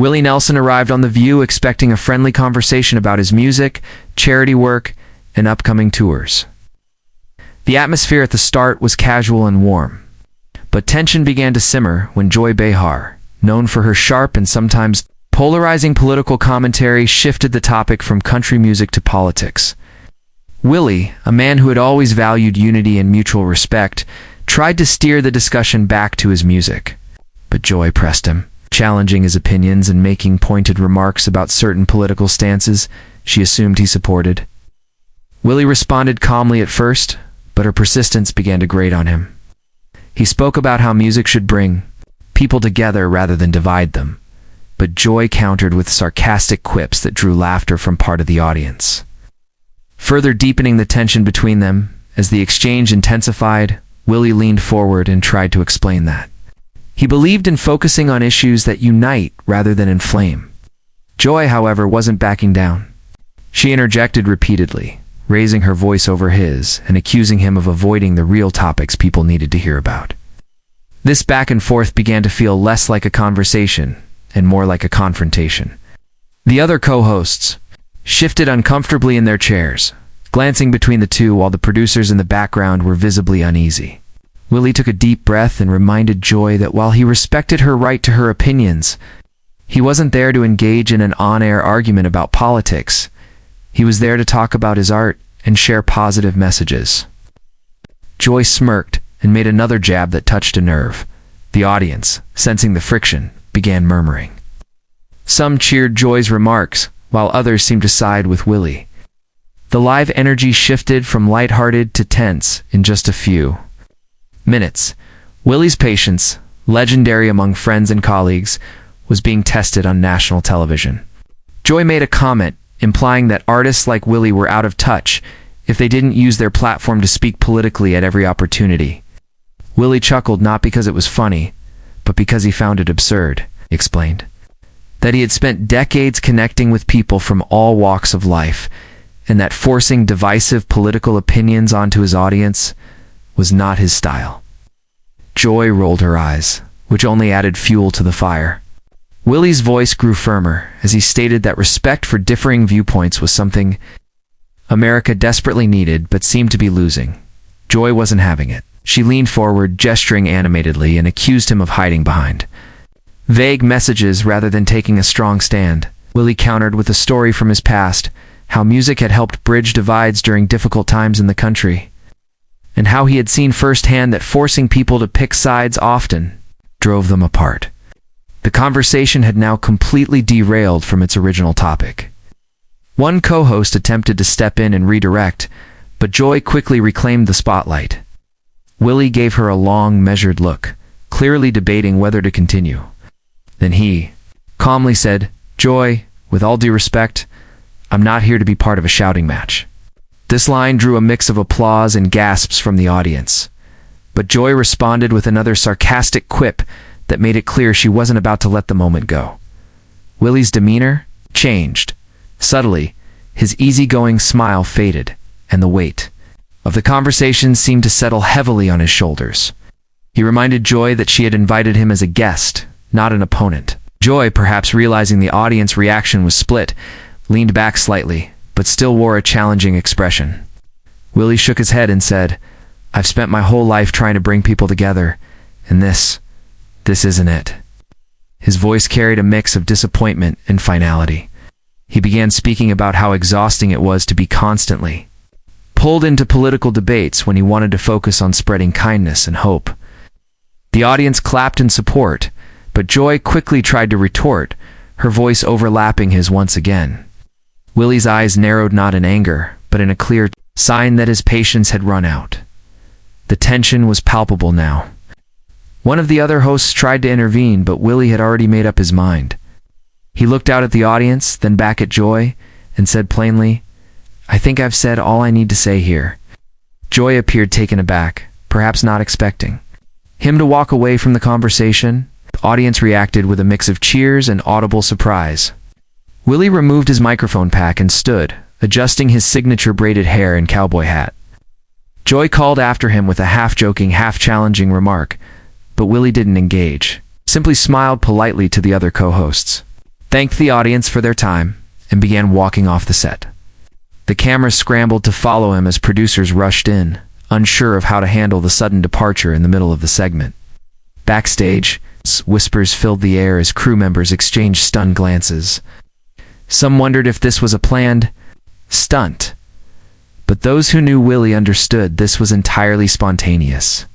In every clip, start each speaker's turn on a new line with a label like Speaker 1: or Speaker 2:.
Speaker 1: Willie Nelson arrived on The View expecting a friendly conversation about his music, charity work, and upcoming tours. The atmosphere at the start was casual and warm, but tension began to simmer when Joy Behar, known for her sharp and sometimes polarizing political commentary, shifted the topic from country music to politics. Willie, a man who had always valued unity and mutual respect, tried to steer the discussion back to his music. But Joy pressed him, challenging his opinions and making pointed remarks about certain political stances she assumed he supported. Willie responded calmly at first, but her persistence began to grate on him. He spoke about how music should bring people together rather than divide them, but Joy countered with sarcastic quips that drew laughter from part of the audience. Further deepening the tension between them, as the exchange intensified, Willie leaned forward and tried to explain that he believed in focusing on issues that unite rather than inflame. Joy, however, wasn't backing down. She interjected repeatedly, raising her voice over his and accusing him of avoiding the real topics people needed to hear about. This back and forth began to feel less like a conversation and more like a confrontation. The other co-hosts shifted uncomfortably in their chairs, glancing between the two while the producers in the background were visibly uneasy. Willie took a deep breath and reminded Joy that while he respected her right to her opinions, he wasn't there to engage in an on-air argument about politics. He was there to talk about his art and share positive messages. Joy smirked and made another jab that touched a nerve. The audience, sensing the friction, began murmuring. Some cheered Joy's remarks, while others seemed to side with Willie. The live energy shifted from lighthearted to tense in just a few minutes. Willie's patience, legendary among friends and colleagues, was being tested on national television. Joy made a comment implying that artists like Willie were out of touch if they didn't use their platform to speak politically at every opportunity. Willie chuckled not because it was funny, but because he found it absurd, he explained. That he had spent decades connecting with people from all walks of life, and that forcing divisive political opinions onto his audience was not his style. Joy rolled her eyes, which only added fuel to the fire. Willie's voice grew firmer as he stated that respect for differing viewpoints was something America desperately needed but seemed to be losing. Joy wasn't having it. She leaned forward, gesturing animatedly, and accused him of hiding behind vague messages rather than taking a strong stand. Willie countered with a story from his past, how music had helped bridge divides during difficult times in the country, and how he had seen firsthand that forcing people to pick sides often drove them apart. The conversation had now completely derailed from its original topic. One co-host attempted to step in and redirect, but Joy quickly reclaimed the spotlight. Willie gave her a long, measured look, clearly debating whether to continue. Then he calmly said, "Joy, with all due respect, I'm not here to be part of a shouting match." This line drew a mix of applause and gasps from the audience, but Joy responded with another sarcastic quip that made it clear she wasn't about to let the moment go. Willie's demeanor changed. Subtly, his easygoing smile faded, and the weight of the conversation seemed to settle heavily on his shoulders. He reminded Joy that she had invited him as a guest, not an opponent. Joy, perhaps realizing the audience reaction was split, leaned back slightly, but still wore a challenging expression. Willie shook his head and said, "I've spent my whole life trying to bring people together, and this isn't it." His voice carried a mix of disappointment and finality. He began speaking about how exhausting it was to be constantly pulled into political debates when he wanted to focus on spreading kindness and hope. The audience clapped in support, but Joy quickly tried to retort, her voice overlapping his once again. Willie's eyes narrowed not in anger, but in a clear sign that his patience had run out. The tension was palpable now. One of the other hosts tried to intervene, but Willie had already made up his mind. He looked out at the audience, then back at Joy, and said plainly, "I think I've said all I need to say here." Joy appeared taken aback, perhaps not expecting him to walk away from the conversation. The audience reacted with a mix of cheers and audible surprise. Willie removed his microphone pack and stood, adjusting his signature braided hair and cowboy hat. Joy called after him with a half-joking, half-challenging remark, but Willie didn't engage, simply smiled politely to the other co-hosts. thanked the audience for their time, and began walking off the set. The cameras scrambled to follow him as producers rushed in, unsure of how to handle the sudden departure in the middle of the segment. Backstage, whispers filled the air as crew members exchanged stunned glances. Some wondered if this was a planned stunt, but those who knew Willie understood this was entirely spontaneous.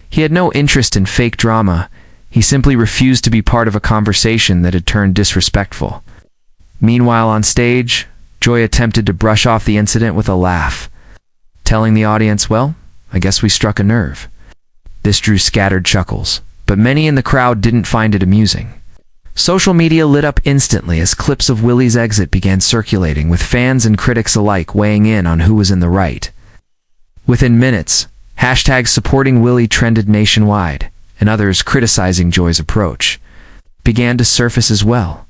Speaker 1: He had no interest in fake drama. He simply refused to be part of a conversation that had turned disrespectful. Meanwhile, on stage, Joy attempted to brush off the incident with a laugh, telling the audience, "Well, I guess we struck a nerve." This drew scattered chuckles, but many in the crowd didn't find it amusing. Social media lit up instantly as clips of Willie's exit began circulating, with fans and critics alike weighing in on who was in the right. Within minutes, hashtags supporting Willie trended nationwide, and others criticizing Joy's approach began to surface as well.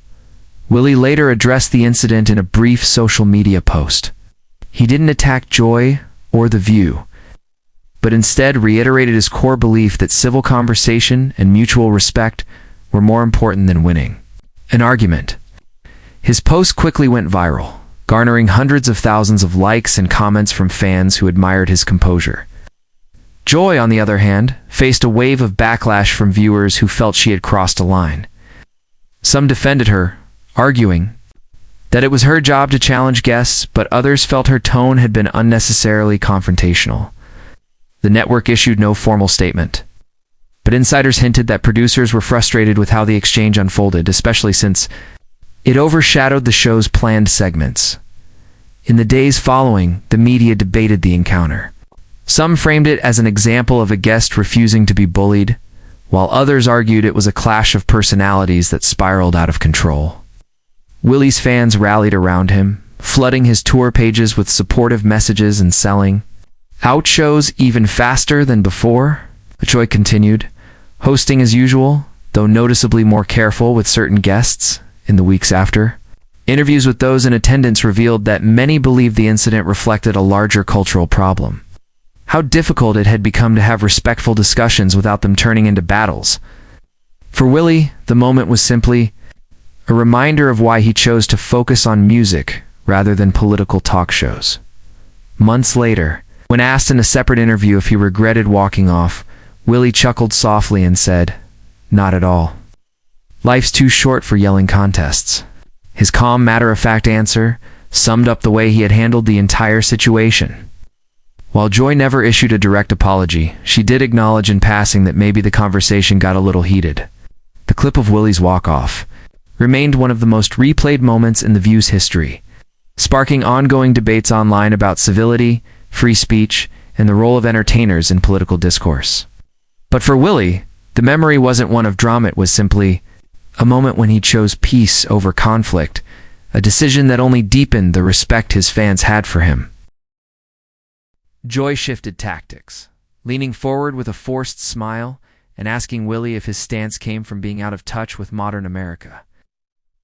Speaker 1: Willie later addressed the incident in a brief social media post. He didn't attack Joy or The View, but instead reiterated his core belief that civil conversation and mutual respect were more important than winning an argument. His post quickly went viral, garnering hundreds of thousands of likes and comments from fans who admired his composure. Joy, on the other hand, faced a wave of backlash from viewers who felt she had crossed a line. Some defended her, arguing that it was her job to challenge guests, but others felt her tone had been unnecessarily confrontational. The network issued no formal statement, but insiders hinted that producers were frustrated with how the exchange unfolded, especially since it overshadowed the show's planned segments. In the days following, the media debated the encounter. Some framed it as an example of a guest refusing to be bullied, while others argued it was a clash of personalities that spiraled out of control. Willie's fans rallied around him, flooding his tour pages with supportive messages and selling out shows even faster than before. Joy continued, hosting as usual, though noticeably more careful with certain guests in the weeks after. Interviews with those in attendance revealed that many believed the incident reflected a larger cultural problem. How difficult it had become to have respectful discussions without them turning into battles. For Willie, the moment was simply a reminder of why he chose to focus on music rather than political talk shows. Months later, when asked in a separate interview if he regretted walking off, Willie chuckled softly and said, "Not at all. Life's too short for yelling contests." His calm, matter-of-fact answer summed up the way he had handled the entire situation. While Joy never issued a direct apology, she did acknowledge in passing that maybe the conversation got a little heated. The clip of Willie's walk-off remained one of the most replayed moments in The View's history, sparking ongoing debates online about civility, free speech, and the role of entertainers in political discourse. But for Willie, the memory wasn't one of drama. It was simply a moment when he chose peace over conflict, a decision that only deepened the respect his fans had for him. Joy shifted tactics, leaning forward with a forced smile and asking Willie if his stance came from being out of touch with modern America.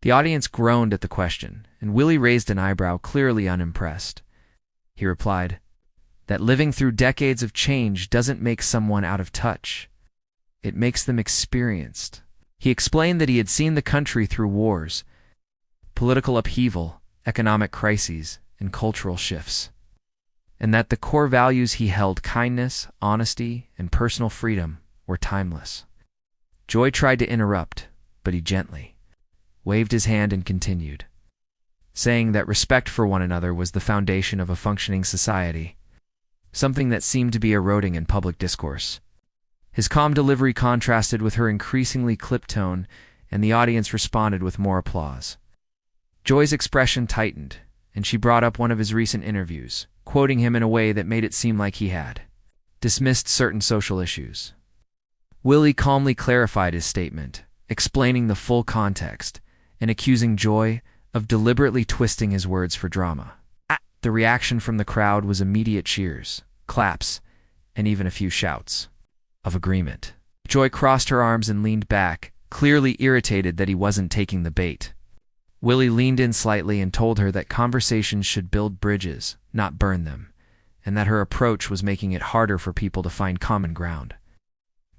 Speaker 1: The audience groaned at the question, and Willie raised an eyebrow, clearly unimpressed. He replied that living through decades of change doesn't make someone out of touch. It makes them experienced. He explained that he had seen the country through wars, political upheaval, economic crises, and cultural shifts, and that the core values he held, kindness, honesty, and personal freedom, were timeless. Joy tried to interrupt, but he gently waved his hand and continued, saying that respect for one another was the foundation of a functioning society, something that seemed to be eroding in public discourse. His calm delivery contrasted with her increasingly clipped tone, and the audience responded with more applause. Joy's expression tightened, and she brought up one of his recent interviews, quoting him in a way that made it seem like he had dismissed certain social issues. Willie calmly clarified his statement, explaining the full context and accusing Joy of deliberately twisting his words for drama. The reaction from the crowd was immediate cheers, claps, and even a few shouts of agreement. Joy crossed her arms and leaned back, clearly irritated that he wasn't taking the bait. Willie leaned in slightly and told her that conversations should build bridges, not burn them, and that her approach was making it harder for people to find common ground.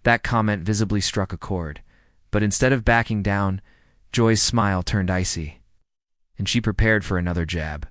Speaker 1: That comment visibly struck a chord, but instead of backing down, Joy's smile turned icy, and she prepared for another jab.